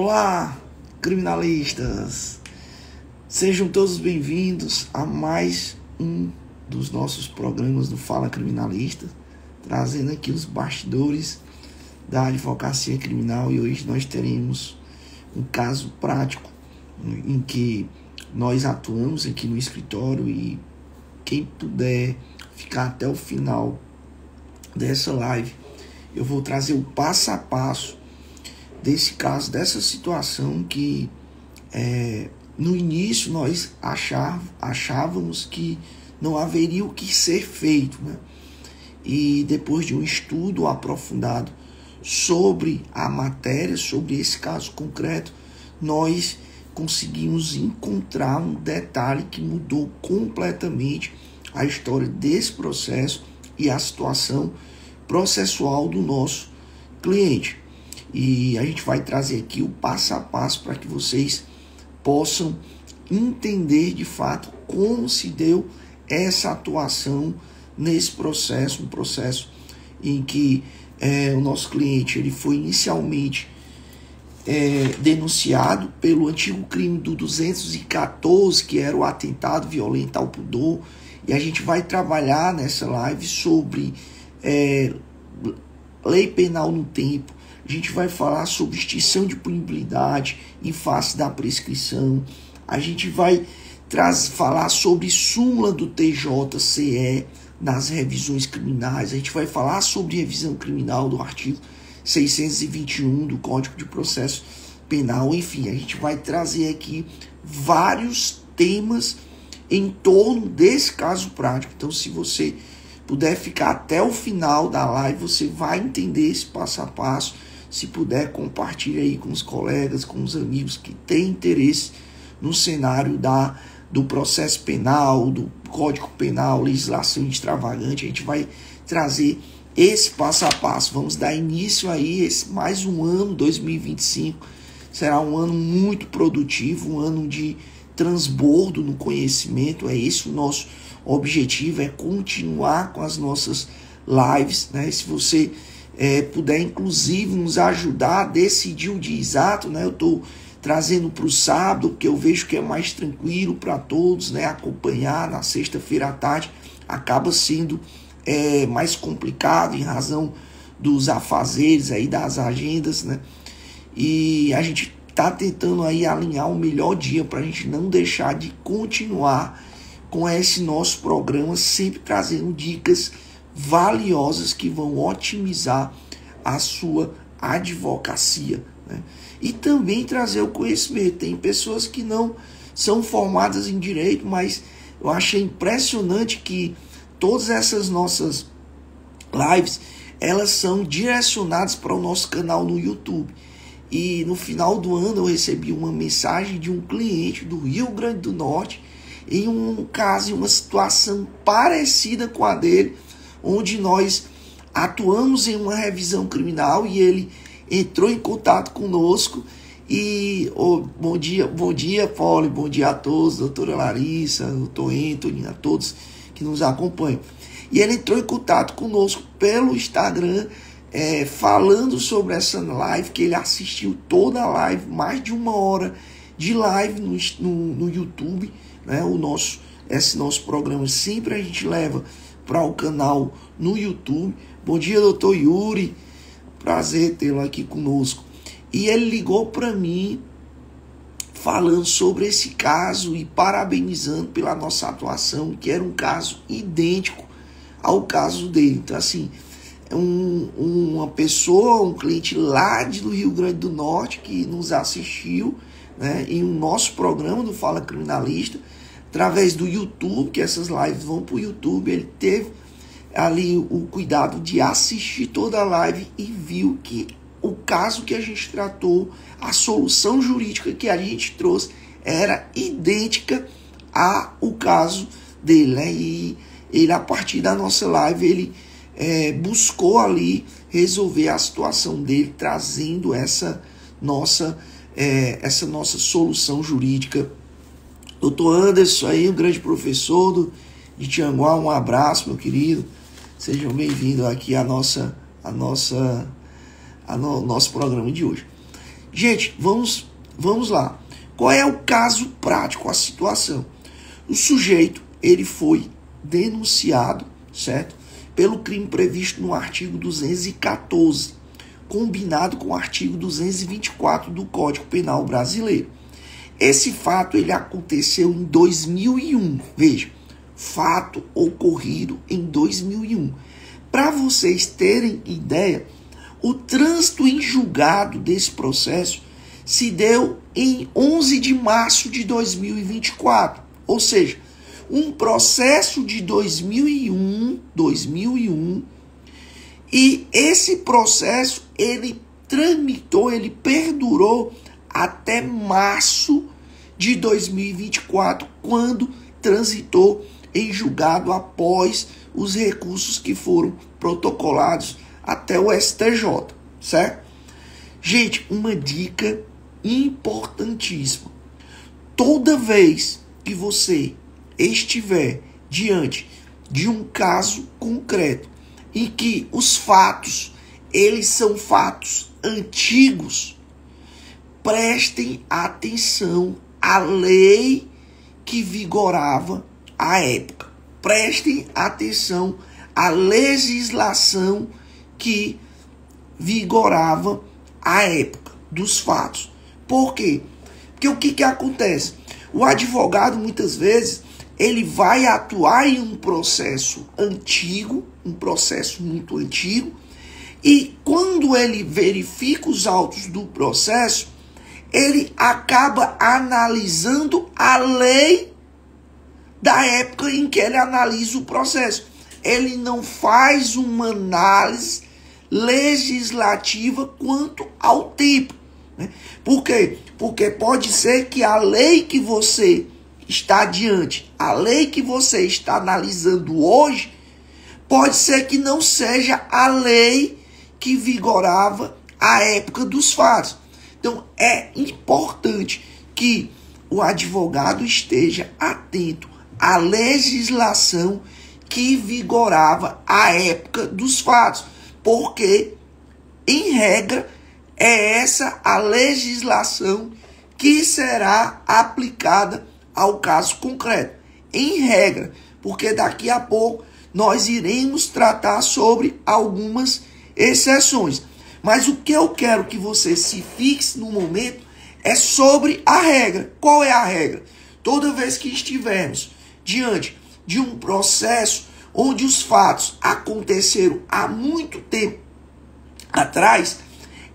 Olá, criminalistas! Sejam todos bem-vindos a mais um dos nossos programas do Fala Criminalista, trazendo aqui os bastidores da advocacia criminal. E hoje nós teremos um caso prático em que nós atuamos aqui no escritório, e quem puder ficar até o final dessa live, eu vou trazer o passo a passo desse caso, dessa situação que no início nós achávamos que não haveria o que ser feito, né? E depois de um estudo aprofundado sobre a matéria, sobre esse caso concreto, nós conseguimos encontrar um detalhe que mudou completamente a história desse processo e a situação processual do nosso cliente. E a gente vai trazer aqui o passo a passo para que vocês possam entender de fato como se deu essa atuação nesse processo, um processo em que o nosso cliente ele foi inicialmente denunciado pelo antigo crime do 214, que era o atentado violento ao pudor. E a gente vai trabalhar nessa live sobre lei penal no tempo. A gente vai falar sobre extinção de punibilidade em face da prescrição. A gente vai falar sobre súmula do TJCE nas revisões criminais. A gente vai falar sobre revisão criminal do artigo 621 do Código de Processo Penal. Enfim, a gente vai trazer aqui vários temas em torno desse caso prático. Então, se você puder ficar até o final da live, você vai entender esse passo a passo. Se puder, compartilhe aí com os colegas, com os amigos que têm interesse no cenário do processo penal, do Código Penal, legislação extravagante. A gente vai trazer esse passo a passo. Vamos dar início aí mais um ano, 2025. Será um ano muito produtivo, um ano de transbordo no conhecimento. É esse o nosso objetivo, é continuar com as nossas lives, né? Se você puder, inclusive, nos ajudar a decidir o dia exato, né? Eu estou trazendo para o sábado, porque eu vejo que é mais tranquilo para todos, né? Acompanhar na sexta-feira à tarde acaba sendo mais complicado em razão dos afazeres aí, das agendas, né? E a gente está tentando aí alinhar o melhor dia para a gente não deixar de continuar com esse nosso programa, sempre trazendo dicas valiosas que vão otimizar a sua advocacia, né? E também trazer o conhecimento. Tem pessoas que não são formadas em direito, mas eu achei impressionante que todas essas nossas lives, elas são direcionadas para o nosso canal no YouTube. E no final do ano eu recebi uma mensagem de um cliente do Rio Grande do Norte, em um caso, em uma situação parecida com a dele, onde nós atuamos em uma revisão criminal, e ele entrou em contato conosco. E bom dia, Poli, bom dia a todos, doutora Larissa, doutor Anthony, a todos que nos acompanham. E ele entrou em contato conosco pelo Instagram, falando sobre essa live, que ele assistiu toda a live, mais de 1 hora de live no YouTube, né? Esse nosso programa sempre a gente leva para o canal no YouTube. Bom dia, doutor Yuri, prazer tê-lo aqui conosco. E ele ligou para mim falando sobre esse caso e parabenizando pela nossa atuação, que era um caso idêntico ao caso dele. Então, assim, uma pessoa, um cliente lá do Rio Grande do Norte que nos assistiu, né, em um nosso programa do Fala Criminalista, através do YouTube, que essas lives vão para o YouTube. Ele teve ali o cuidado de assistir toda a live e viu que o caso que a gente tratou, a solução jurídica que a gente trouxe, era idêntica ao caso dele, né? E ele, a partir da nossa live, ele buscou ali resolver a situação dele, trazendo essa nossa solução jurídica. Doutor Anderson aí, um grande professor de Tianguá, um abraço, meu querido. Sejam bem-vindos aqui ao nosso programa de hoje. Gente, vamos lá. Qual é o caso prático, a situação? O sujeito, ele foi denunciado, certo? Pelo crime previsto no artigo 214, combinado com o artigo 224 do Código Penal Brasileiro. Esse fato, ele aconteceu em 2001. Veja, fato ocorrido em 2001. Para vocês terem ideia, o trânsito em julgado desse processo se deu em 11 de março de 2024. Ou seja, um processo de 2001, e esse processo, ele tramitou, ele perdurou até março de 2024, quando transitou em julgado após os recursos que foram protocolados até o STJ, certo? Gente, uma dica importantíssima. Toda vez que você estiver diante de um caso concreto em que os fatos, eles são fatos antigos, prestem atenção à lei que vigorava à época. Prestem atenção à legislação que vigorava à época dos fatos. Por quê? Porque o que acontece? O advogado, muitas vezes, ele vai atuar em um processo antigo, um processo muito antigo, e quando ele verifica os autos do processo, ele acaba analisando a lei da época em que ele analisa o processo. Ele não faz uma análise legislativa quanto ao tempo, né? Por quê? Porque pode ser que a lei que você está diante, a lei que você está analisando hoje, pode ser que não seja a lei que vigorava à época dos fatos. Então, é importante que o advogado esteja atento à legislação que vigorava à época dos fatos, porque, em regra, é essa a legislação que será aplicada ao caso concreto. Em regra, porque daqui a pouco nós iremos tratar sobre algumas exceções. Mas o que eu quero que você se fixe no momento é sobre a regra. Qual é a regra? Toda vez que estivermos diante de um processo onde os fatos aconteceram há muito tempo atrás,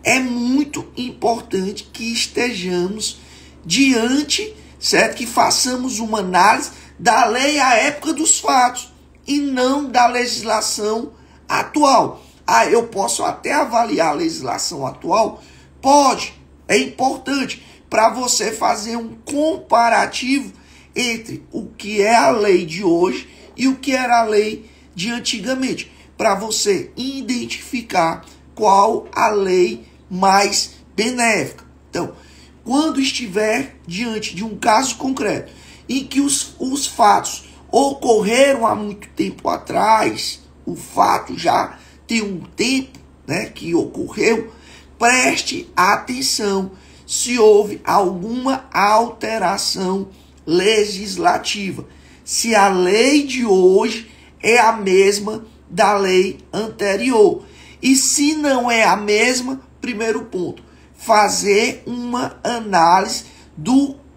é muito importante que estejamos diante, certo? Que façamos uma análise da lei à época dos fatos e não da legislação atual. Eu posso até avaliar a legislação atual? Pode, é importante para você fazer um comparativo entre o que é a lei de hoje e o que era a lei de antigamente, para você identificar qual a lei mais benéfica. Então, quando estiver diante de um caso concreto em que os fatos ocorreram há muito tempo atrás, o fato já tem um tempo, né, que ocorreu, preste atenção se houve alguma alteração legislativa, se a lei de hoje é a mesma da lei anterior. E se não é a mesma, primeiro ponto, fazer uma análise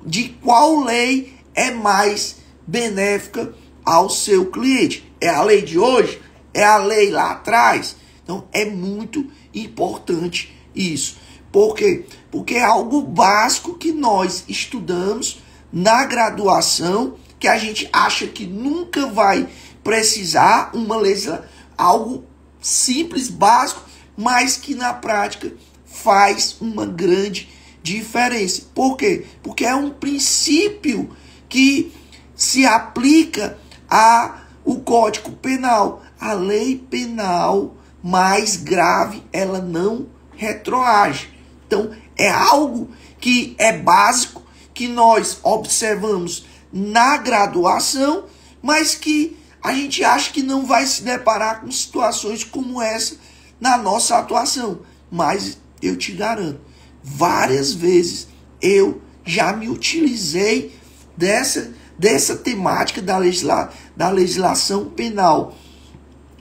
de qual lei é mais benéfica ao seu cliente. É a lei de hoje? É a lei lá atrás? Então, é muito importante isso. Por quê? Porque é algo básico que nós estudamos na graduação, que a gente acha que nunca vai precisar uma legislação, algo simples, básico, mas que na prática faz uma grande diferença. Por quê? Porque é um princípio que se aplica ao Código Penal. A lei penal mais grave, ela não retroage. Então, é algo que é básico, que nós observamos na graduação, mas que a gente acha que não vai se deparar com situações como essa na nossa atuação. Mas eu te garanto, várias vezes eu já me utilizei dessa temática da legislação penal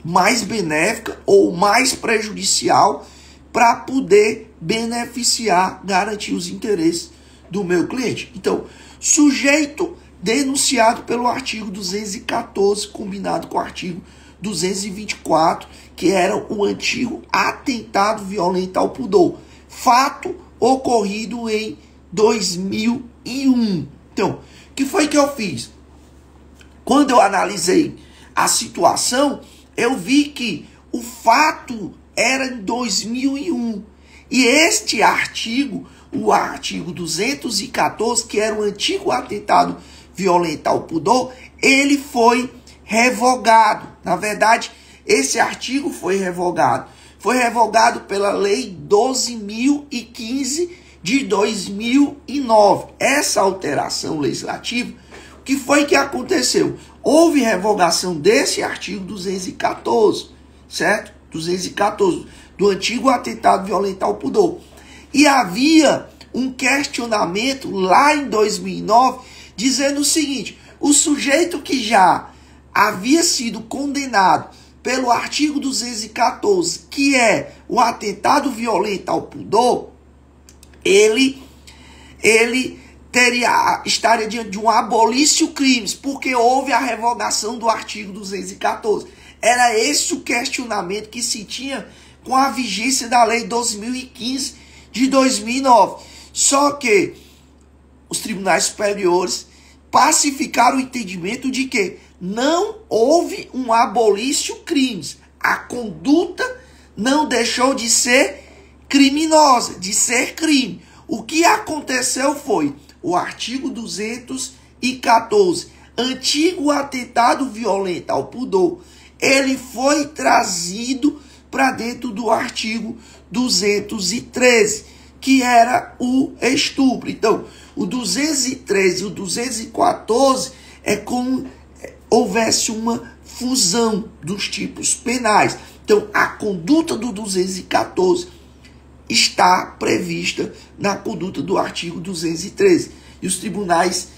mais benéfica ou mais prejudicial para poder beneficiar, garantir os interesses do meu cliente. Então, sujeito denunciado pelo artigo 214, combinado com o artigo 224, que era o antigo atentado violento ao pudor. Fato ocorrido em 2001. Então, o que foi que eu fiz? Quando eu analisei a situação, eu vi que o fato era em 2001. E este artigo, o artigo 214, que era o antigo atentado violento ao pudor, ele foi revogado. Na verdade, esse artigo foi revogado. Foi revogado pela Lei 12.015 de 2009. Essa alteração legislativa, o que foi que aconteceu? Houve revogação desse artigo 214, certo? 214, do antigo atentado violento ao pudor. E havia um questionamento lá em 2009, dizendo o seguinte: o sujeito que já havia sido condenado pelo artigo 214, que é o atentado violento ao pudor, ele estaria diante de um abolício crimes, porque houve a revogação do artigo 214. Era esse o questionamento que se tinha com a vigência da Lei 12.015 de 2009. Só que os tribunais superiores pacificaram o entendimento de que não houve um abolício crimes. A conduta não deixou de ser criminosa, de ser crime. O que aconteceu foi o artigo 214, antigo atentado violento ao pudor, ele foi trazido para dentro do artigo 213, que era o estupro. Então, o 213 e o 214 é como houvesse uma fusão dos tipos penais. Então, a conduta do 214 está prevista na conduta do artigo 213. E os tribunais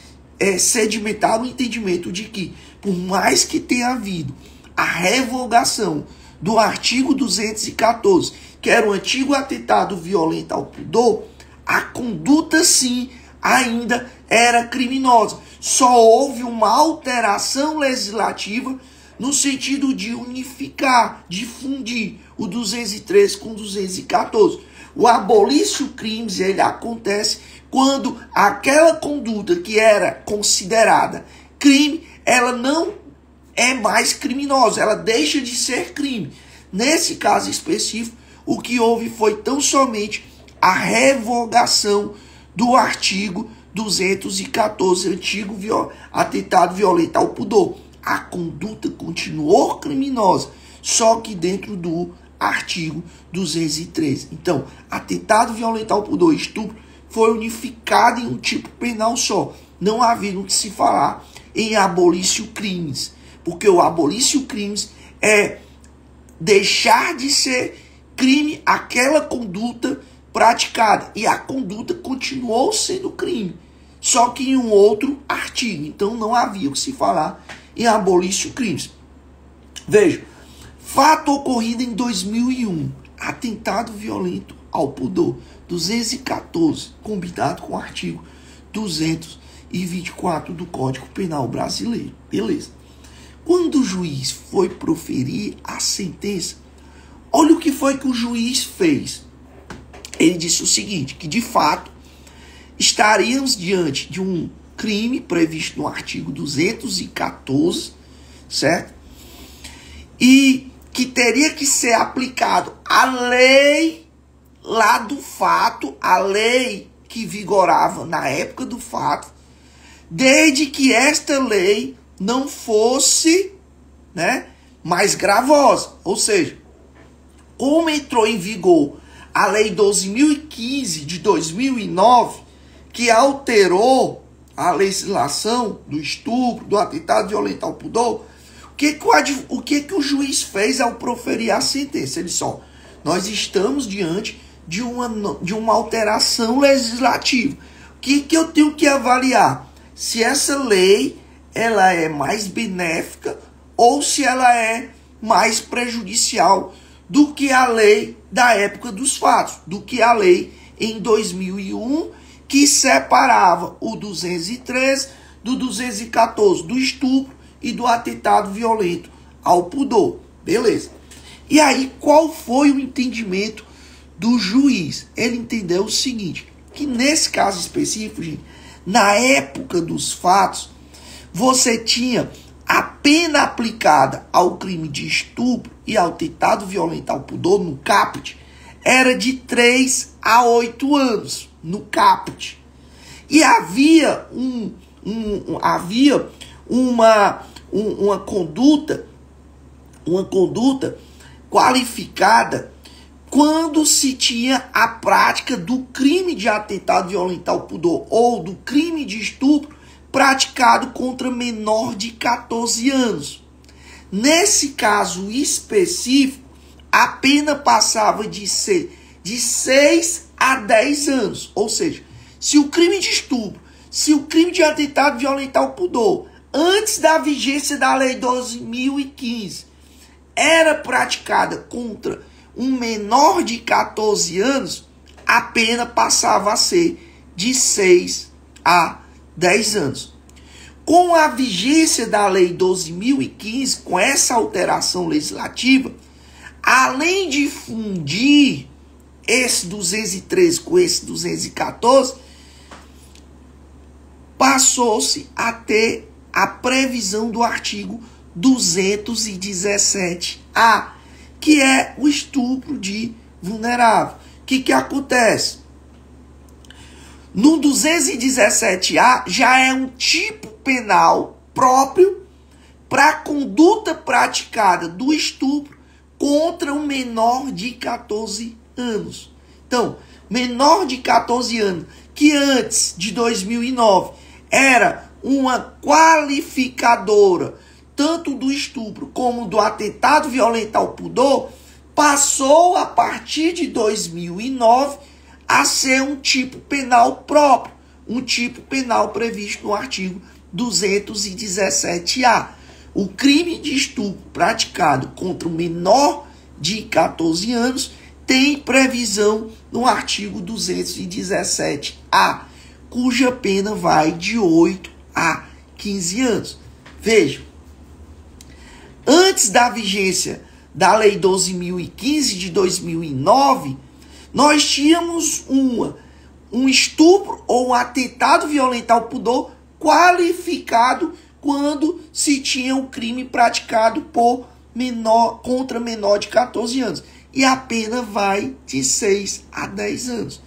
sedimentaram o entendimento de que, por mais que tenha havido a revogação do artigo 214, que era o antigo atentado violento ao pudor, a conduta sim ainda era criminosa. Só houve uma alteração legislativa no sentido de unificar, de fundir o 213 com o 214. O abolício crimes, ele acontece quando aquela conduta que era considerada crime, ela não é mais criminosa, ela deixa de ser crime. Nesse caso específico, o que houve foi tão somente a revogação do artigo 214, antigo atentado violento ao pudor. A conduta continuou criminosa, só que dentro do artigo 213. Então, atentado violento ao pudor e estupro foi unificado em um tipo penal só. Não havia o que se falar em abolício crimes, porque o abolício crimes é deixar de ser crime aquela conduta praticada, e a conduta continuou sendo crime, só que em um outro artigo. Então não havia o que se falar em abolício crimes. Veja, fato ocorrido em 2001, atentado violento ao pudor, 214, combinado com o artigo 224 do Código Penal brasileiro. Beleza. Quando o juiz foi proferir a sentença, olha o que foi que o juiz fez. Ele disse o seguinte, que de fato estaríamos diante de um crime previsto no artigo 214, certo? E que teria que ser aplicado a lei lá do fato, a lei que vigorava na época do fato, desde que esta lei não fosse, mais gravosa. Ou seja, como entrou em vigor a Lei 12.015 de 2009, que alterou a legislação do estupro, do atentado violento ao pudor, o que o juiz fez ao proferir a sentença? Ele disse, nós estamos diante de uma alteração legislativa. O que eu tenho que avaliar? Se essa lei ela é mais benéfica ou se ela é mais prejudicial do que a lei da época dos fatos, do que a lei em 2001, que separava o 213 do 214, do estupro e do atentado violento ao pudor. Beleza. E aí, qual foi o entendimento do juiz? Ele entendeu o seguinte, que nesse caso específico, gente, na época dos fatos, você tinha a pena aplicada ao crime de estupro e ao atentado violento ao pudor, no caput, era de 3 a 8 anos, no caput. E havia uma conduta qualificada quando se tinha a prática do crime de atentado violento ao pudor ou do crime de estupro praticado contra menor de 14 anos. Nesse caso específico, a pena passava de 6 a 10 anos. Ou seja, se o crime de estupro, se o crime de atentado violento ao pudor, antes da vigência da Lei 12.015, era praticada contra um menor de 14 anos, a pena passava a ser de 6 a 10 anos. Com a vigência da Lei 12.015, com essa alteração legislativa, além de fundir esse 213 com esse 214, passou-se a ter a previsão do artigo 217-A, que é o estupro de vulnerável. O que acontece? No 217-A já é um tipo penal próprio para a conduta praticada do estupro contra um menor de 14 anos. Então, menor de 14 anos, que antes de 2009 era uma qualificadora tanto do estupro como do atentado violento ao pudor, passou a partir de 2009 a ser um tipo penal próprio, um tipo penal previsto no artigo 217-A. O crime de estupro praticado contra um menor de 14 anos tem previsão no artigo 217-A, cuja pena vai de 8 a 15 anos. Vejam, antes da vigência da Lei 12.015 de 2009, nós tínhamos um estupro ou um atentado violento ao pudor qualificado quando se tinha um crime praticado por contra menor de 14 anos. E a pena vai de 6 a 10 anos.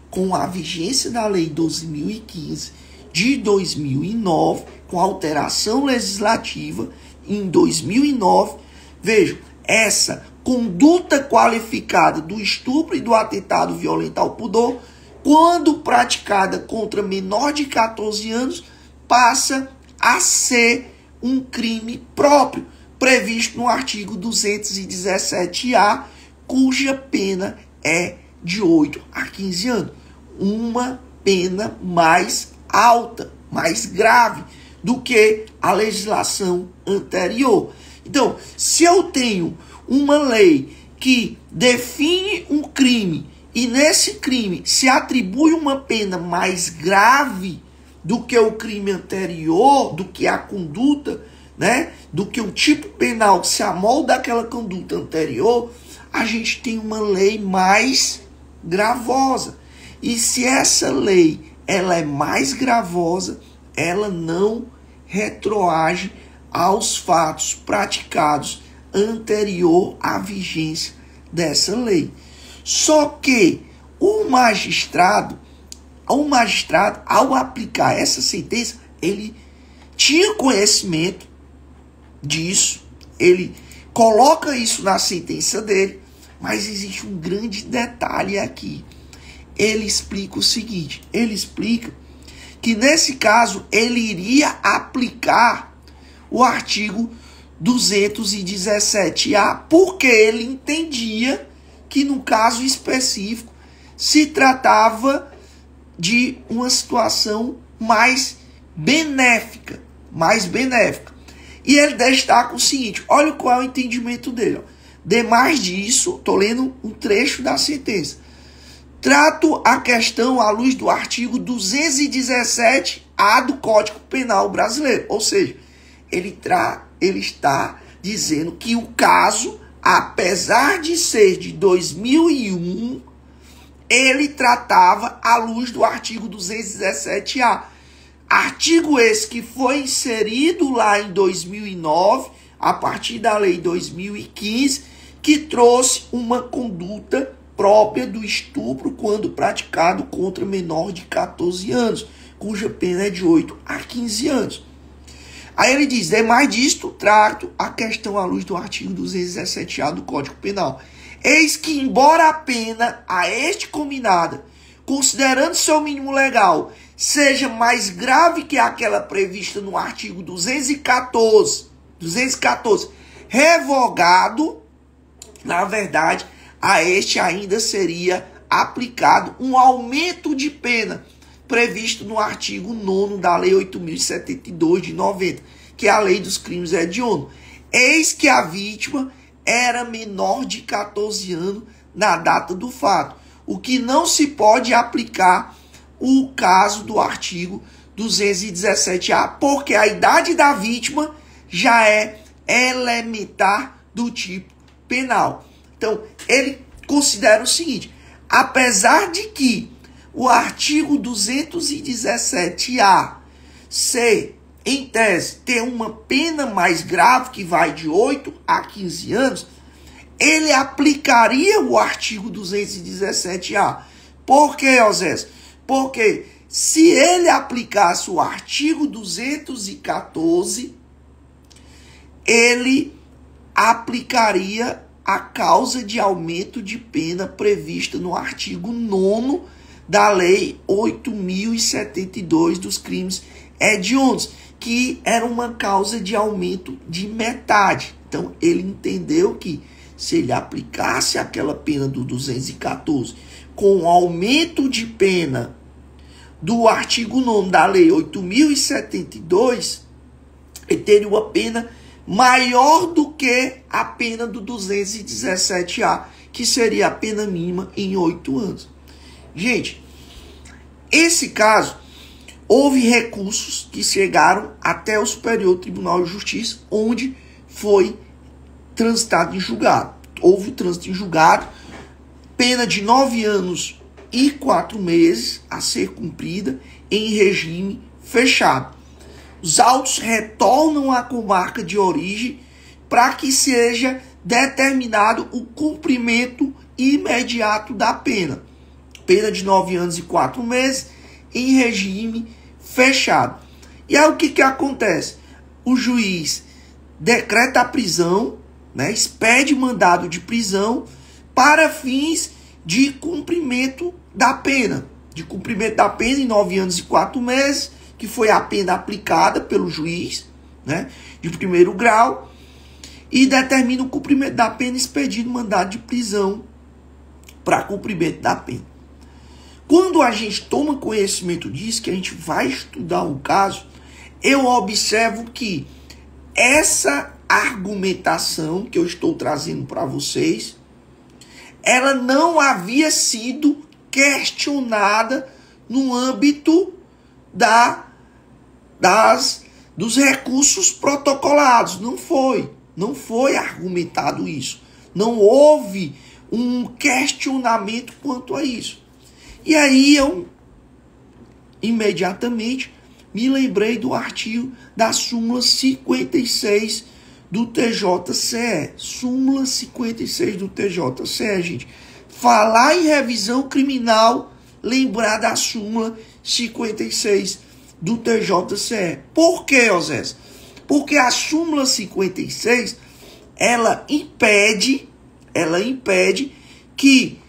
Com a vigência da Lei 12.015 de 2009, com alteração legislativa em 2009, vejam, essa conduta qualificada do estupro e do atentado violento ao pudor, quando praticada contra menor de 14 anos, passa a ser um crime próprio, previsto no artigo 217-A, cuja pena é de 8 a 15 anos. Uma pena mais alta, mais grave do que a legislação anterior. Então, se eu tenho uma lei que define um crime e nesse crime se atribui uma pena mais grave do que o crime anterior, do que a conduta, né, do que o tipo penal que se amolda àquela conduta anterior, a gente tem uma lei mais gravosa. E se essa lei ela é mais gravosa, ela não retroage aos fatos praticados anterior à vigência dessa lei. Só que o magistrado, ao aplicar essa sentença, ele tinha conhecimento disso, ele coloca isso na sentença dele, mas existe um grande detalhe aqui. Ele explica o seguinte, ele explica que nesse caso ele iria aplicar o artigo 217-A, porque ele entendia que no caso específico se tratava de uma situação mais benéfica, E ele destaca o seguinte, olha qual é o entendimento dele. Demais disso, estou lendo um trecho da sentença. Trato a questão à luz do artigo 217-A do Código Penal brasileiro. Ou seja, ele está dizendo que o caso, apesar de ser de 2001, ele tratava à luz do artigo 217-A. Artigo esse que foi inserido lá em 2009, a partir da lei 2015, que trouxe uma conduta própria do estupro quando praticado contra menor de 14 anos, cuja pena é de 8 a 15 anos. Aí ele diz, demais disto, trato a questão à luz do artigo 217-A do Código Penal. Eis que, embora a pena a este combinada, considerando seu mínimo legal, seja mais grave que aquela prevista no artigo 214, revogado, na verdade, a este ainda seria aplicado um aumento de pena previsto no artigo 9º da Lei 8.072 de 90, que é a Lei dos Crimes Hediondos. Eis que a vítima era menor de 14 anos na data do fato, o que não se pode aplicar o caso do artigo 217-A, porque a idade da vítima já é elementar do tipo penal. Então, ele considera o seguinte, apesar de que o artigo 217-A ser, em tese, ter uma pena mais grave, que vai de 8 a 15 anos, ele aplicaria o artigo 217-A. Por quê, Osés? Porque se ele aplicasse o artigo 214, ele aplicaria a causa de aumento de pena prevista no artigo 9º da Lei 8.072 dos crimes hediondos, que era uma causa de aumento de metade. Então, ele entendeu que se ele aplicasse aquela pena do 214 com o aumento de pena do artigo 9º da Lei 8.072, ele teria uma pena maior do que a pena do 217-A, que seria a pena mínima em 8 anos. Gente, esse caso, houve recursos que chegaram até o Superior Tribunal de Justiça, onde foi transitado em julgado. Houve trânsito em julgado, pena de 9 anos e 4 meses a ser cumprida em regime fechado. Os autos retornam à comarca de origem para que seja determinado o cumprimento imediato da pena. Pena de 9 anos e 4 meses em regime fechado. E aí o que acontece? O juiz decreta a prisão, né, expede mandado de prisão para fins de cumprimento da pena. De cumprimento da pena em 9 anos e 4 meses, que foi a pena aplicada pelo juiz, né, de primeiro grau, e determina o cumprimento da pena expedindo mandado de prisão para cumprimento da pena. Quando a gente toma conhecimento disso, que a gente vai estudar um caso, eu observo que essa argumentação que eu estou trazendo para vocês, ela não havia sido questionada no âmbito dos recursos protocolados. Não foi argumentado isso. Não houve um questionamento quanto a isso. E aí eu imediatamente me lembrei do artigo da súmula 56 do TJCE. Súmula 56 do TJCE, gente. Falar em revisão criminal, lembrar da súmula 56 do TJCE. Por quê, Osés? Porque a súmula 56, ela impede que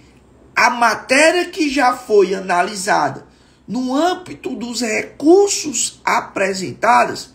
a matéria que já foi analisada no âmbito dos recursos apresentados,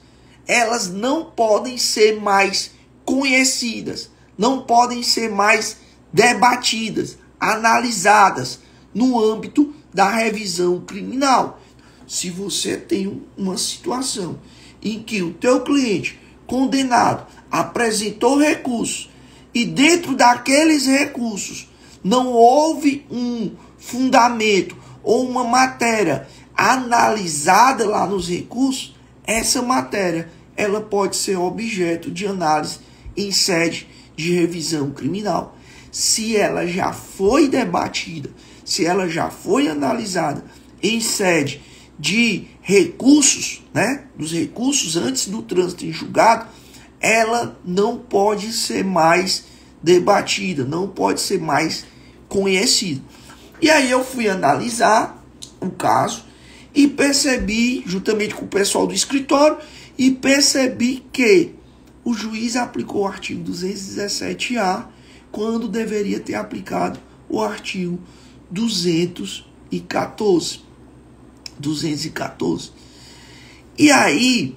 elas não podem ser mais conhecidas, não podem ser mais debatidas, analisadas no âmbito da revisão criminal. Se você tem uma situação em que o teu cliente condenado apresentou recursos e dentro daqueles recursos não houve um fundamento ou uma matéria analisada lá nos recursos, essa matéria ela pode ser objeto de análise em sede de revisão criminal. Se ela já foi debatida, se ela já foi analisada em sede de recursos, né, dos recursos antes do trânsito em julgado, ela não pode ser mais debatida, não pode ser mais conhecida. E aí eu fui analisar o caso e percebi, juntamente com o pessoal do escritório, e percebi que o juiz aplicou o artigo 217-A quando deveria ter aplicado o artigo 214. E aí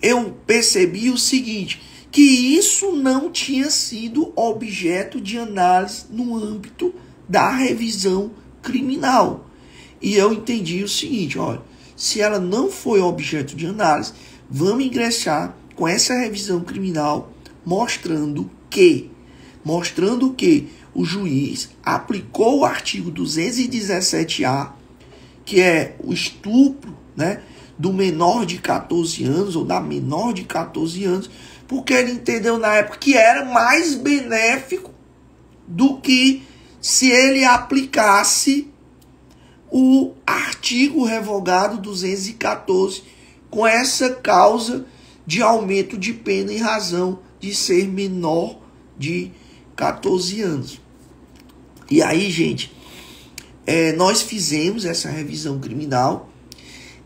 eu percebi o seguinte, que isso não tinha sido objeto de análise no âmbito da revisão criminal. E eu entendi o seguinte, olha, se ela não foi objeto de análise, vamos ingressar com essa revisão criminal mostrando que o juiz aplicou o artigo 217-A, que é o estupro, né, do menor de 14 anos ou da menor de 14 anos, porque ele entendeu na época que era mais benéfico do que se ele aplicasse o artigo revogado 214 com essa causa de aumento de pena em razão de ser menor de 14 anos. E aí, gente, nós fizemos essa revisão criminal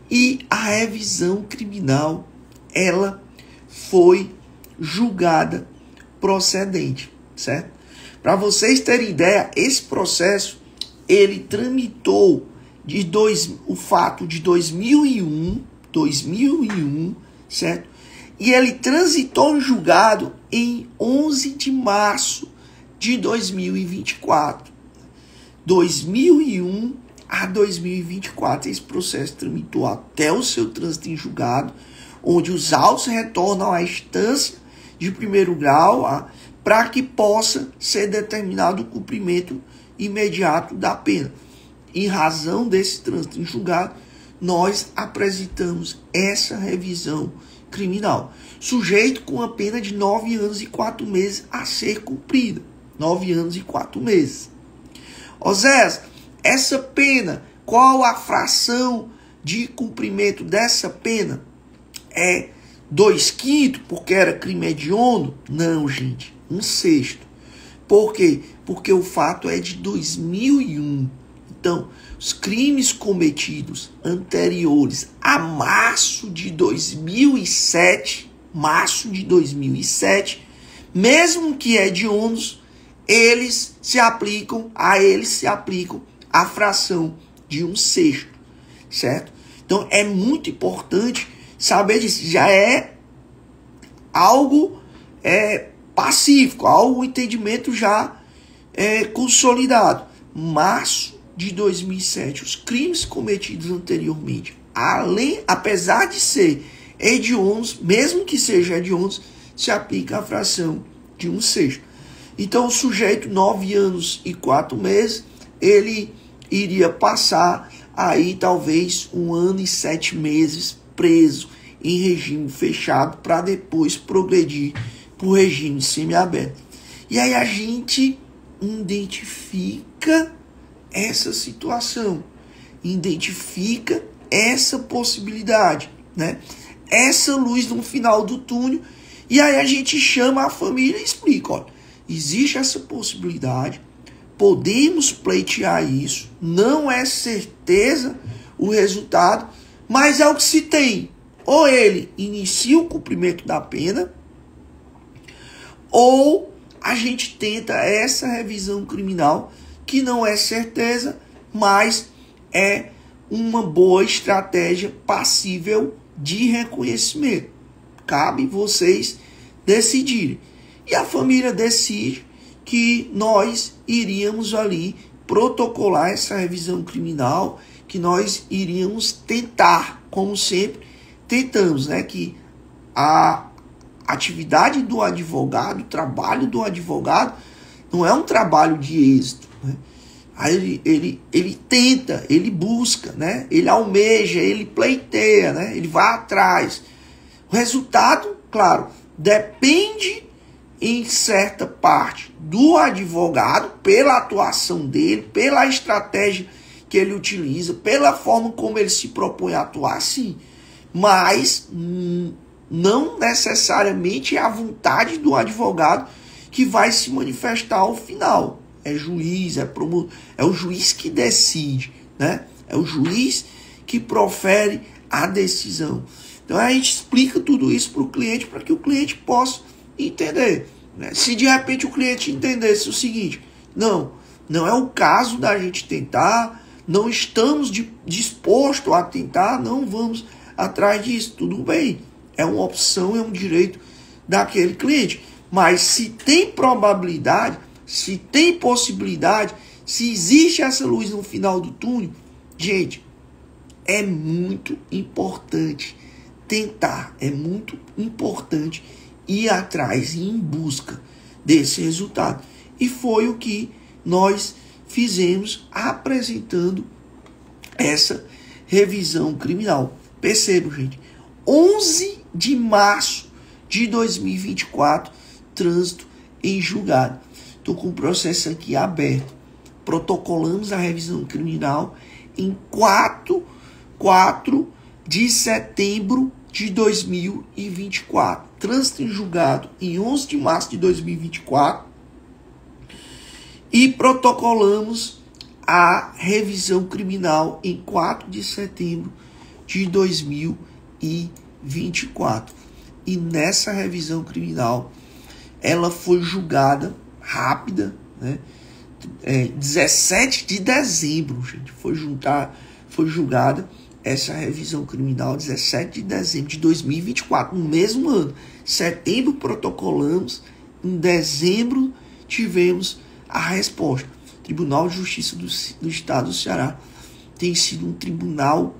e a revisão criminal, ela foi julgada procedente, certo? Para vocês terem ideia, esse processo, ele tramitou o fato de 2001, certo? E ele transitou em julgado em 11 de março de 2024. 2001 a 2024, esse processo tramitou até o seu trânsito em julgado, onde os autos retornam à instância de primeiro grau para que possa ser determinado o cumprimento imediato da pena. Em razão desse trânsito em julgado, nós apresentamos essa revisão criminal, sujeito com a pena de 9 anos e 4 meses a ser cumprida. 9 anos e 4 meses. Oséias, essa pena, qual a fração de cumprimento dessa pena? É 2/5, porque era crime hediondo? Não, gente, 1/6. Por quê? Porque o fato é de 2001. Então, os crimes cometidos anteriores a março de 2007, mesmo que hediondos, eles se aplicam a fração de 1/6, certo? Então, é muito importante saber disso. Já é algo pacífico, algo, entendimento já consolidado. Março de 2007, os crimes cometidos anteriormente, apesar de ser hediondos, mesmo que sejam hediondos, se aplica a fração de 1/6. Então, o sujeito, 9 anos e 4 meses, ele iria passar aí talvez 1 ano e 7 meses preso em regime fechado para depois progredir para o regime semiaberto. E aí a gente identifica essa situação, identifica essa possibilidade, né? Essa luz no final do túnel, e aí a gente chama a família e explica, olha, existe essa possibilidade, podemos pleitear isso, não é certeza o resultado, mas é o que se tem. Ou ele inicia o cumprimento da pena, ou a gente tenta essa revisão criminal, que não é certeza, mas é uma boa estratégia passível de reconhecimento. Cabe vocês decidirem. E a família decide que nós iríamos ali protocolar essa revisão criminal, que nós iríamos tentar, como sempre tentamos, né, que a atividade do advogado, o trabalho do advogado, não é um trabalho de êxito, né? Aí ele tenta, ele busca, né? Ele almeja, ele pleiteia, né? Ele vai atrás. O resultado, claro, depende em certa parte do advogado, pela atuação dele, pela estratégia que ele utiliza, pela forma como ele se propõe a atuar, sim. Mas não necessariamente é a vontade do advogado que vai se manifestar ao final. É juiz, é o juiz que decide, né? É o juiz que profere a decisão. Então a gente explica tudo isso para o cliente, para que o cliente possa entender, né? Se de repente o cliente entendesse o seguinte: não é o caso da gente tentar, não estamos dispostos a tentar, não vamos atrás disso, tudo bem. É uma opção, é um direito daquele cliente. Mas se tem probabilidade, se tem possibilidade, se existe essa luz no final do túnel, gente, é muito importante tentar, é muito importante ir atrás e em busca desse resultado. E foi o que nós fizemos apresentando essa revisão criminal. Percebam, gente, 11 de março de 2024, trânsito em julgado. Estou com o processo aqui aberto. Protocolamos a revisão criminal em 4 de setembro de 2024. Trânsito em julgado em 11 de março de 2024. E protocolamos a revisão criminal em 4 de setembro de 2024. E nessa revisão criminal, ela foi julgada rápida, né? 17 de dezembro, gente, foi julgada essa revisão criminal, 17 de dezembro de 2024, no mesmo ano. Setembro protocolamos, em dezembro tivemos a resposta. O Tribunal de Justiça do Estado do Ceará tem sido um tribunal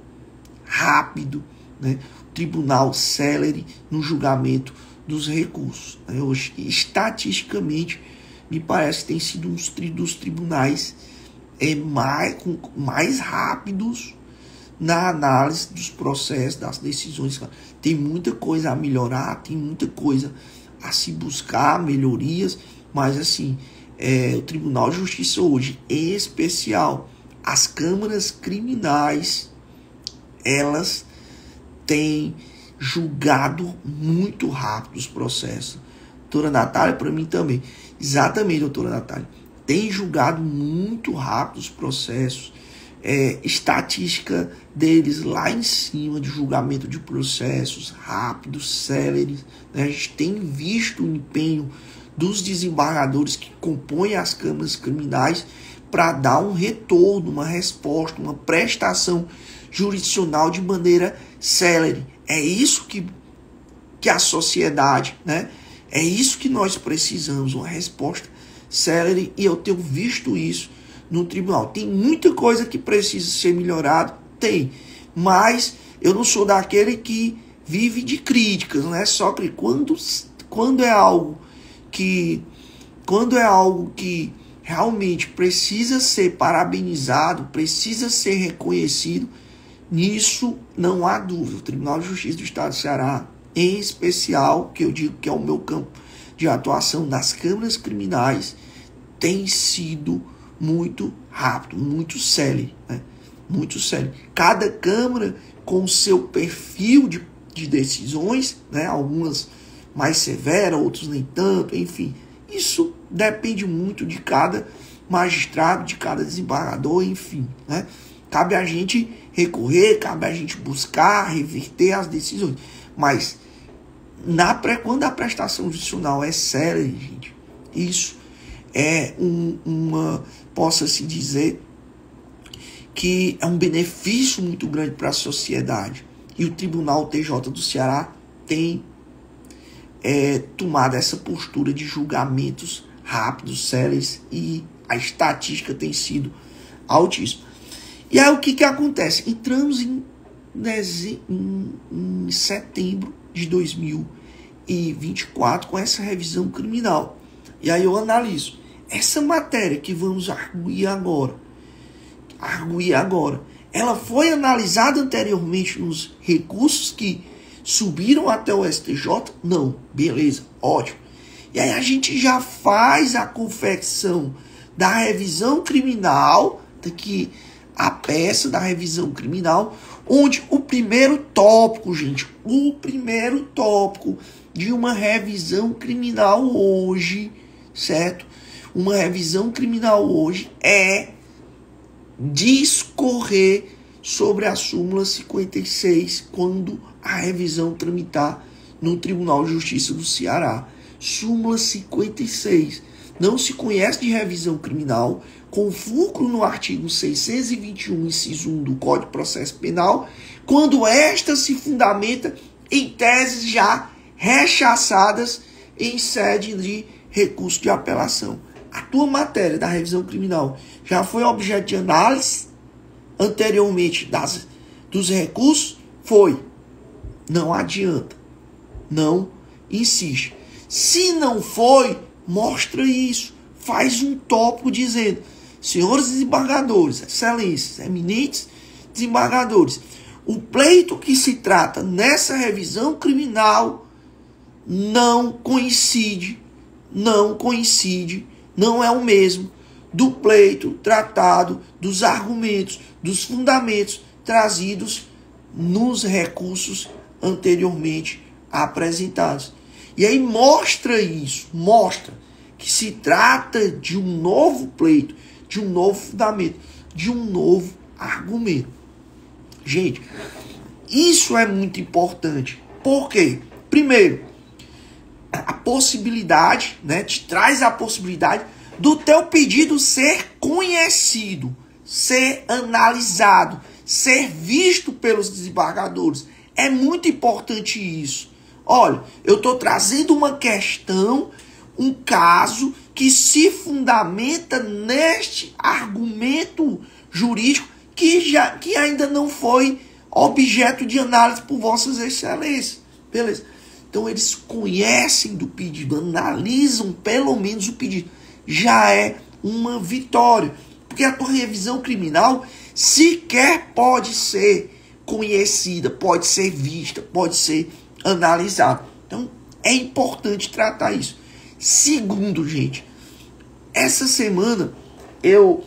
rápido, né? Um tribunal célere no julgamento dos recursos, né? Hoje, estatisticamente, me parece que tem sido um dos tribunais mais rápidos na análise dos processos, das decisões. Tem muita coisa a melhorar, tem muita coisa a se buscar, melhorias, mas assim, o Tribunal de Justiça hoje, em especial as câmaras criminais, elas têm julgado muito rápido os processos. Doutora Natália, para mim também. Exatamente, doutora Natália. Tem julgado muito rápido os processos. Estatística deles lá em cima de julgamento de processos rápidos, céleres, né? A gente tem visto o empenho dos desembargadores que compõem as câmaras criminais para dar um retorno, uma resposta, uma prestação jurisdicional de maneira célere. É isso que a sociedade, né? É isso que nós precisamos, uma resposta célere, e eu tenho visto isso no tribunal. Tem muita coisa que precisa ser melhorada, tem, mas eu não sou daquele que vive de críticas, não é só que quando é algo que realmente precisa ser parabenizado, precisa ser reconhecido, nisso não há dúvida. O Tribunal de Justiça do Estado do Ceará, em especial, que eu digo que é o meu campo de atuação das câmaras criminais, tem sido muito rápido, muito célere, né? Muito célere. Cada câmara com o seu perfil de decisões, né? Algumas mais severas, outras nem tanto, enfim. Isso depende muito de cada magistrado, de cada desembargador, enfim, né? Cabe a gente recorrer, cabe a gente buscar, reverter as decisões. Mas quando a prestação judicial é célere, gente, isso é possa-se dizer que é um benefício muito grande para a sociedade. E o Tribunal TJ do Ceará tem tomado essa postura de julgamentos rápidos, céleres e A estatística tem sido altíssima. E aí o que acontece? Entramos em setembro de 2024 com essa revisão criminal. E aí eu analiso. Essa matéria que vamos arguir agora, ela foi analisada anteriormente nos recursos que subiram até o STJ? Não. Beleza, ótimo. E aí a gente já faz a confecção da revisão criminal, daqui a peça da revisão criminal, onde o primeiro tópico, gente, o primeiro tópico de uma revisão criminal hoje, certo? Uma revisão criminal hoje é discorrer sobre a súmula 56 quando a revisão tramitar no Tribunal de Justiça do Ceará. Súmula 56. Não se conhece de revisão criminal com fulcro no artigo 621, inciso 1 do Código de Processo Penal, quando esta se fundamenta em teses já rechaçadas em sede de recurso de apelação. A tua matéria da revisão criminal já foi objeto de análise anteriormente dos recursos? Foi. Não adianta. Não insiste. Se não foi, mostra isso. Faz um tópico dizendo: senhores desembargadores, excelências, eminentes desembargadores, o pleito que se trata nessa revisão criminal não coincide, não é o mesmo do pleito tratado, dos argumentos, dos fundamentos trazidos nos recursos anteriormente apresentados. E aí mostra isso, mostra que se trata de um novo pleito, de um novo fundamento, de um novo argumento. Gente, isso é muito importante. Por quê? Primeiro, a possibilidade, né, te traz a possibilidade do teu pedido ser conhecido, ser analisado, ser visto pelos desembargadores. É muito importante isso. Olha, eu estou trazendo uma questão, um caso que se fundamenta neste argumento jurídico que ainda não foi objeto de análise por vossas excelências. Beleza? Então eles conhecem do pedido, analisam pelo menos o pedido. Já é uma vitória. Porque a tua revisão criminal sequer pode ser conhecida, pode ser vista, pode ser analisada. Então é importante tratar isso. Segundo, gente, essa semana eu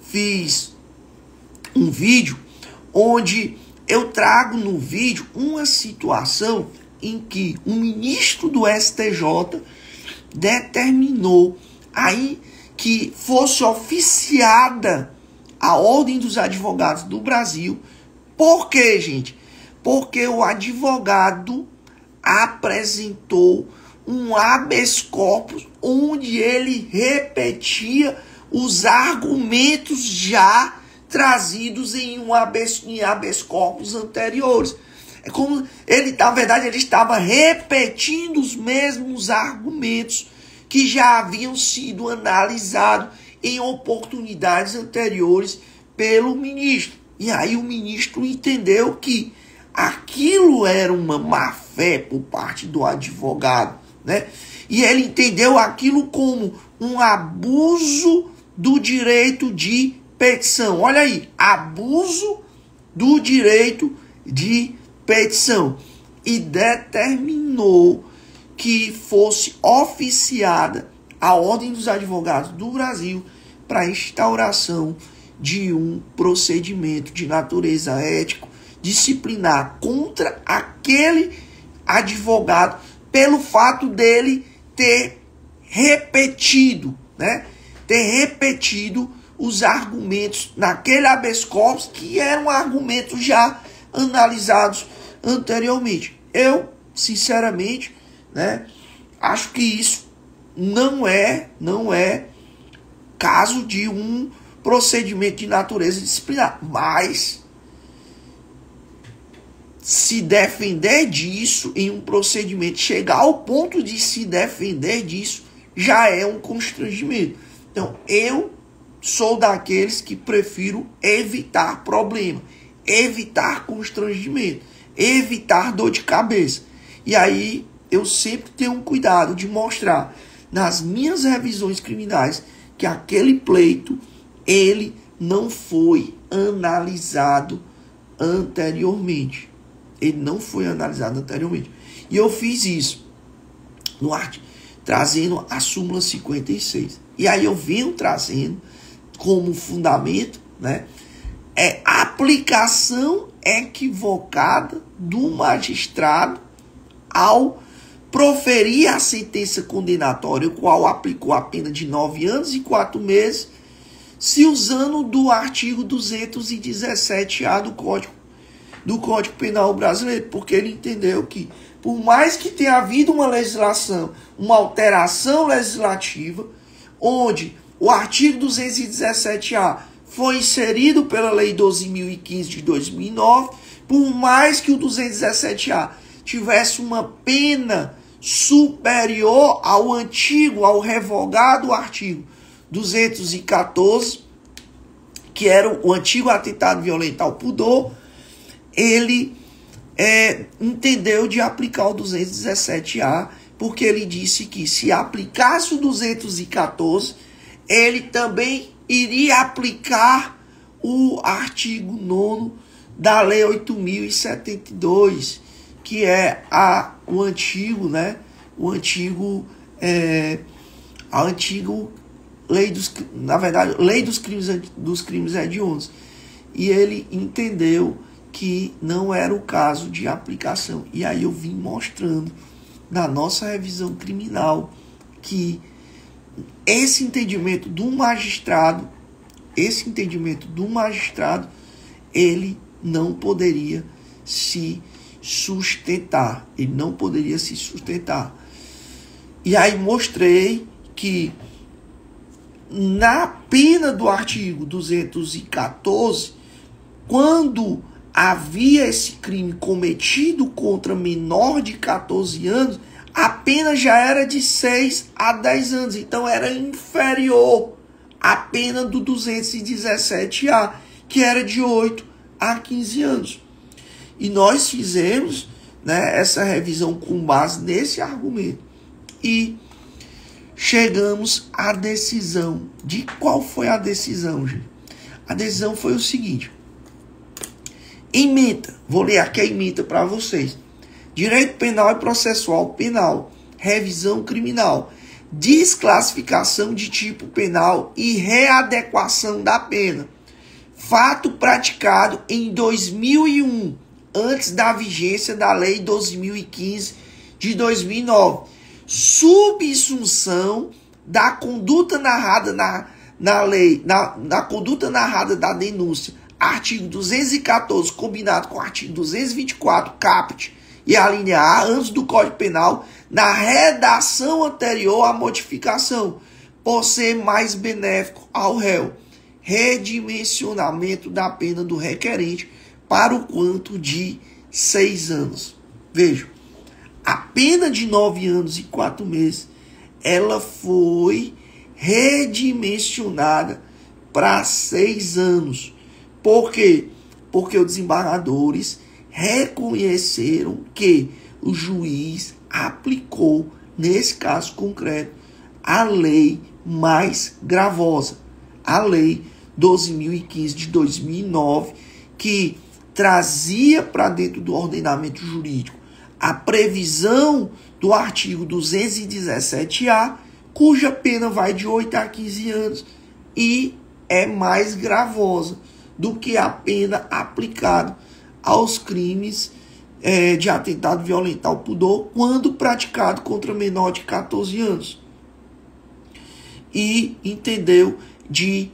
fiz um vídeo onde eu trago no vídeo uma situação em que um ministro do STJ determinou aí que fosse oficiada a Ordem dos Advogados do Brasil. Por quê, gente? Porque o advogado apresentou um habeas corpus onde ele repetia os argumentos já trazidos em habeas corpus anteriores. É como ele, na verdade, ele estava repetindo os mesmos argumentos que já haviam sido analisados em oportunidades anteriores pelo ministro. E aí o ministro entendeu que aquilo era uma má-fé por parte do advogado, né? E ele entendeu aquilo como um abuso do direito de petição. Olha aí, abuso do direito de petição. E determinou que fosse oficiada a Ordem dos Advogados do Brasil para instauração de um procedimento de natureza ético disciplinar contra aquele advogado pelo fato dele ter repetido, né? Ter repetido os argumentos naquele habeas corpus que eram argumentos já analisados anteriormente. Eu, sinceramente, né, acho que isso não é caso de um procedimento de natureza disciplinar, mas se defender disso em um procedimento, chegar ao ponto de se defender disso, já é um constrangimento. Então, eu sou daqueles que prefiro evitar problema, evitar constrangimento, evitar dor de cabeça. E aí eu sempre tenho um cuidado de mostrar nas minhas revisões criminais que aquele pleito, ele não foi analisado anteriormente. Ele não foi analisado anteriormente. E eu fiz isso no artigo, trazendo a súmula 56. E aí eu venho trazendo como fundamento, né, a aplicação equivocada do magistrado ao proferir a sentença condenatória, o qual aplicou a pena de 9 anos e 4 meses, se usando do artigo 217-A do Código Penal brasileiro, porque ele entendeu que, por mais que tenha havido uma legislação, uma alteração legislativa, onde o artigo 217-A foi inserido pela Lei 12.015 de 2009, por mais que o 217-A tivesse uma pena superior ao antigo, ao revogado artigo 214, que era o antigo atentado violento ao pudor, ele entendeu de aplicar o 217-A, porque ele disse que se aplicasse o 214, ele também iria aplicar o artigo 9º da Lei 8.072, que é o antigo, né? O antigo, a antigo lei lei dos crimes hediondos. E ele entendeu que não era o caso de aplicação. E aí eu vim mostrando na nossa revisão criminal que esse entendimento do magistrado, ele não poderia se sustentar. Ele não poderia se sustentar. E aí mostrei que na pena do artigo 214, quando havia esse crime cometido contra menor de 14 anos, a pena já era de 6 a 10 anos. Então era inferior à pena do 217-A, que era de 8 a 15 anos. E nós fizemos, né, essa revisão com base nesse argumento. E chegamos à decisão. De qual foi a decisão, gente? A decisão foi o seguinte. Ementa. Vou ler aqui a ementa para vocês. Direito penal e processual penal. Revisão criminal. Desclassificação de tipo penal e readequação da pena. Fato praticado em 2001, antes da vigência da Lei 12.015 de 2009. Subsunção da conduta narrada na lei, na conduta narrada da denúncia, artigo 214, combinado com o artigo 224, caput e a linha A, antes do Código Penal, na redação anterior à modificação, por ser mais benéfico ao réu. Redimensionamento da pena do requerente para o quanto de 6 anos. Vejam, a pena de 9 anos e 4 meses, ela foi redimensionada para 6 anos. Por quê? Porque os desembargadores reconheceram que o juiz aplicou, nesse caso concreto, a lei mais gravosa, a Lei 12.015 de 2009, que trazia para dentro do ordenamento jurídico a previsão do artigo 217-A, cuja pena vai de 8 a 15 anos e é mais gravosa do que a pena aplicada aos crimes de atentado violento ao pudor quando praticado contra menor de 14 anos. E entendeu de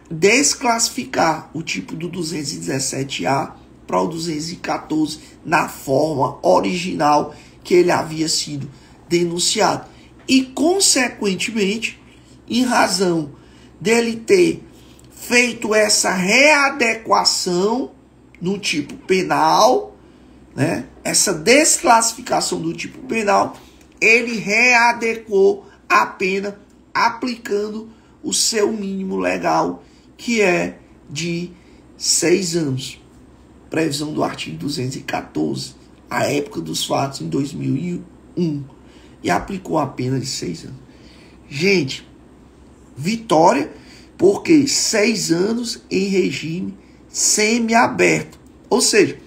desclassificar o tipo do 217-A para o 214 na forma original que ele havia sido denunciado. E, consequentemente, em razão dele ter feito essa readequação no tipo penal, né, essa desclassificação do tipo penal, ele readequou a pena aplicando o seu mínimo legal, que é de 6 anos. Previsão do artigo 214, à época dos fatos, em 2001, e aplicou a pena de 6 anos. Gente, vitória, porque 6 anos em regime semiaberto. Ou seja,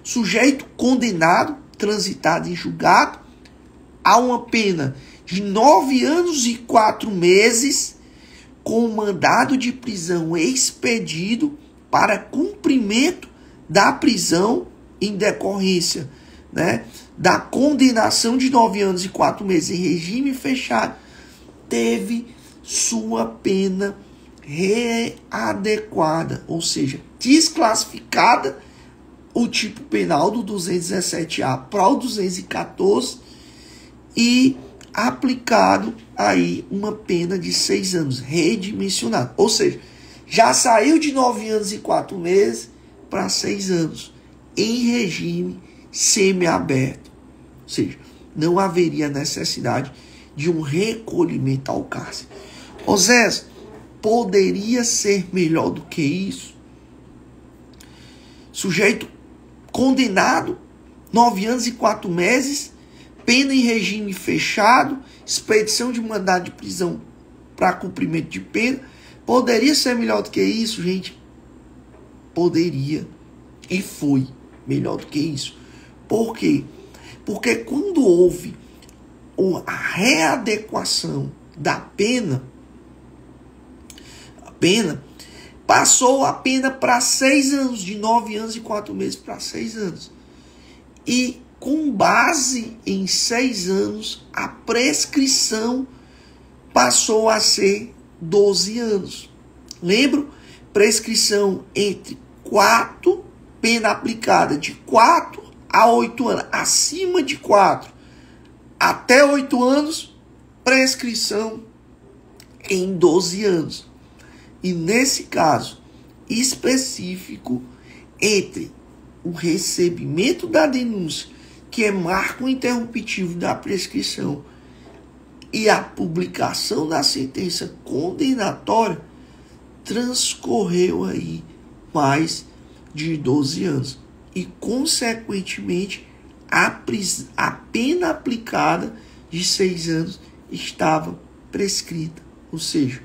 sujeito condenado, transitado em julgado, a uma pena de 9 anos e 4 meses, com mandado de prisão expedido para cumprimento da prisão em decorrência, né, da condenação de 9 anos e 4 meses em regime fechado, teve sua pena readequada, ou seja, desclassificada o tipo penal do 217A para o 214 e aplicado aí uma pena de 6 anos, redimensionado. Ou seja, já saiu de 9 anos e 4 meses para 6 anos, em regime semiaberto. Ou seja, não haveria necessidade de um recolhimento ao cárcere. Oséias, poderia ser melhor do que isso? Sujeito condenado, 9 anos e 4 meses, pena em regime fechado, expedição de mandado de prisão para cumprimento de pena. Poderia ser melhor do que isso, gente? Poderia. E foi melhor do que isso. Por quê? Porque quando houve a readequação da pena, passou a pena para 6 anos, de 9 anos e 4 meses para 6 anos. E com base em 6 anos, a prescrição passou a ser 12 anos. Lembro? Prescrição entre 4, pena aplicada de 4 a 8 anos. Acima de 4 até 8 anos, prescrição em 12 anos. E nesse caso específico, entre o recebimento da denúncia, que é marco interruptivo da prescrição, e a publicação da sentença condenatória, transcorreu aí mais de 12 anos. E, consequentemente, a pena aplicada de 6 anos estava prescrita. Ou seja,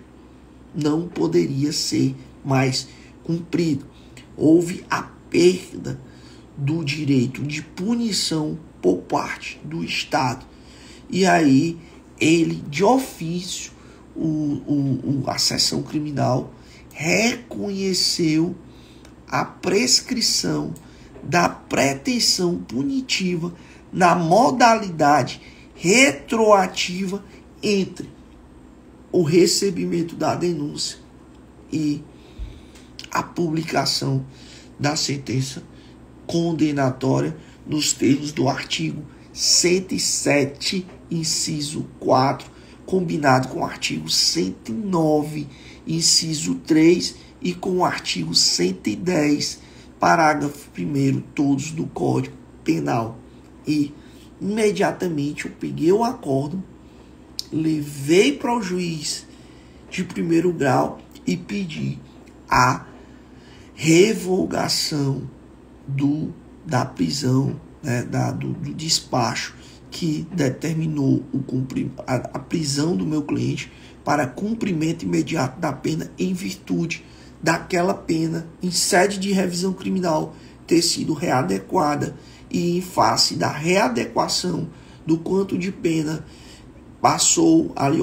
não poderia ser mais cumprido. Houve a perda do direito de punição por parte do Estado. E aí, ele, de ofício, a seção criminal reconheceu a prescrição da pretensão punitiva na modalidade retroativa entre o recebimento da denúncia e a publicação da sentença condenatória nos termos do artigo 107, inciso 4, combinado com o artigo 109, inciso 3 e com o artigo 110, parágrafo 1º, todos do Código Penal. E imediatamente eu peguei o acórdão, levei para o juiz de primeiro grau e pedi a revogação da prisão, né, do despacho que determinou a prisão do meu cliente para cumprimento imediato da pena, em virtude daquela pena em sede de revisão criminal ter sido readequada e em face da readequação do quanto de pena passou ali,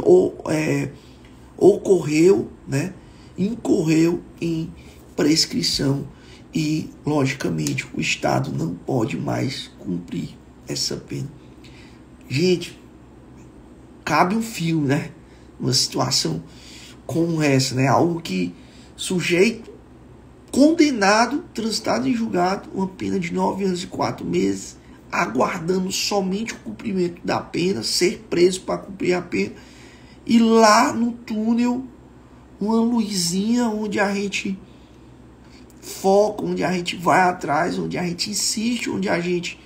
ocorreu, né, incorreu em prescrição e, logicamente, o Estado não pode mais cumprir essa pena. Gente, cabe um filme, né? Uma situação como essa, né? Algo que sujeito condenado, transitado em julgado, uma pena de 9 anos e 4 meses, aguardando somente o cumprimento da pena, ser preso para cumprir a pena, e lá no túnel, uma luzinha onde a gente foca, onde a gente vai atrás, onde a gente insiste, onde a gente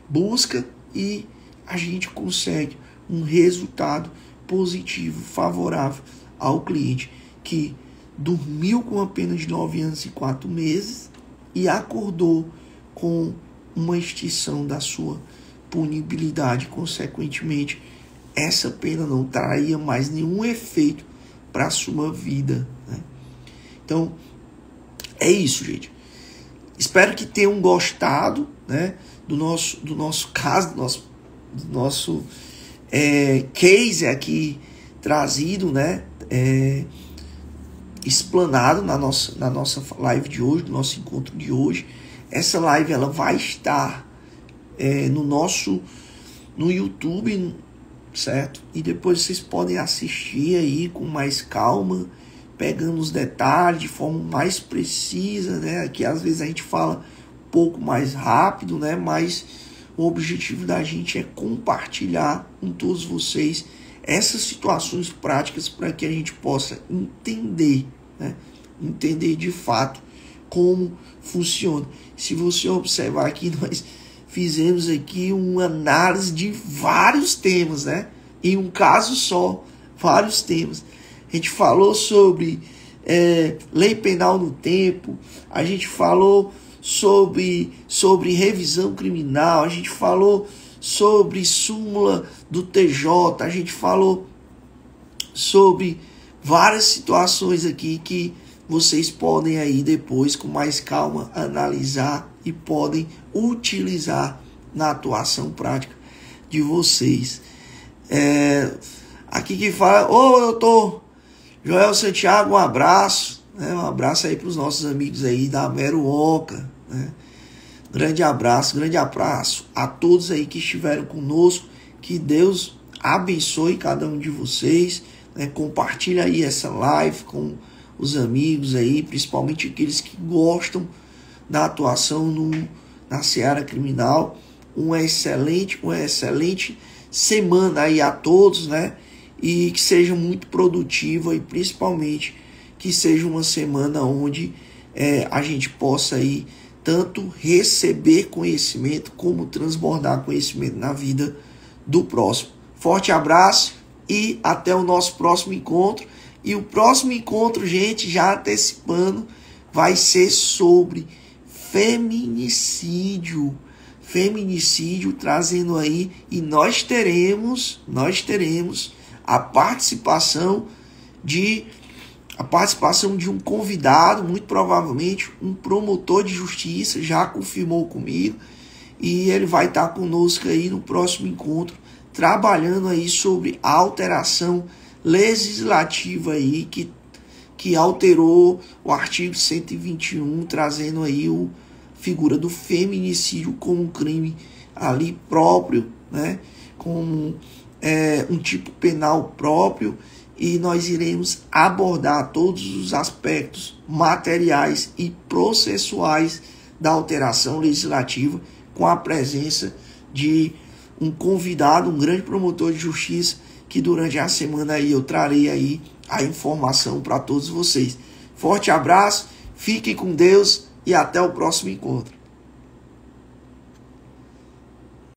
busca e a gente consegue um resultado positivo, favorável ao cliente que dormiu com a pena de 9 anos e 4 meses e acordou com uma extinção da sua punibilidade. Consequentemente, essa pena não traria mais nenhum efeito para a sua vida, né? Então, é isso, gente. Espero que tenham gostado, né, do nosso caso, do nosso case aqui trazido, né, explanado na nossa live de hoje, do nosso encontro de hoje. Essa live ela vai estar no YouTube, certo? E depois vocês podem assistir aí com mais calma, pegando os detalhes de forma mais precisa, né? Que às vezes a gente fala um pouco mais rápido, né? Mas o objetivo da gente é compartilhar com todos vocês essas situações práticas para que a gente possa entender, né? Entender de fato como funciona. Se você observar aqui, nós fizemos aqui uma análise de vários temas, né? Em um caso só, vários temas. A gente falou sobre lei penal no tempo, a gente falou sobre revisão criminal, a gente falou sobre súmula do TJ, a gente falou sobre várias situações aqui que vocês podem aí depois, com mais calma, analisar e podem utilizar na atuação prática de vocês. Aqui que fala, doutor Joel Santiago, um abraço, né? Um abraço aí para os nossos amigos aí da Meruoca, né? Grande abraço a todos aí que estiveram conosco, que Deus abençoe cada um de vocês, né? Compartilha aí essa live com os amigos aí, principalmente aqueles que gostam da atuação na seara criminal. Uma excelente semana aí a todos, né? E que seja muito produtiva e principalmente que seja uma semana onde a gente possa aí tanto receber conhecimento como transbordar conhecimento na vida do próximo. Forte abraço e até o nosso próximo encontro. E o próximo encontro, gente, já antecipando, vai ser sobre feminicídio. Feminicídio, trazendo aí, e nós teremos a participação de um convidado, muito provavelmente um promotor de justiça, já confirmou comigo, e ele vai estar conosco aí no próximo encontro, trabalhando aí sobre a alteração legislativa aí que alterou o artigo 121, trazendo aí figura do feminicídio como um crime ali próprio, né? Como um tipo penal próprio, e nós iremos abordar todos os aspectos materiais e processuais da alteração legislativa com a presença de um convidado, um grande promotor de justiça, que durante a semana aí eu trarei aí a informação para todos vocês. Forte abraço, fiquem com Deus e até o próximo encontro.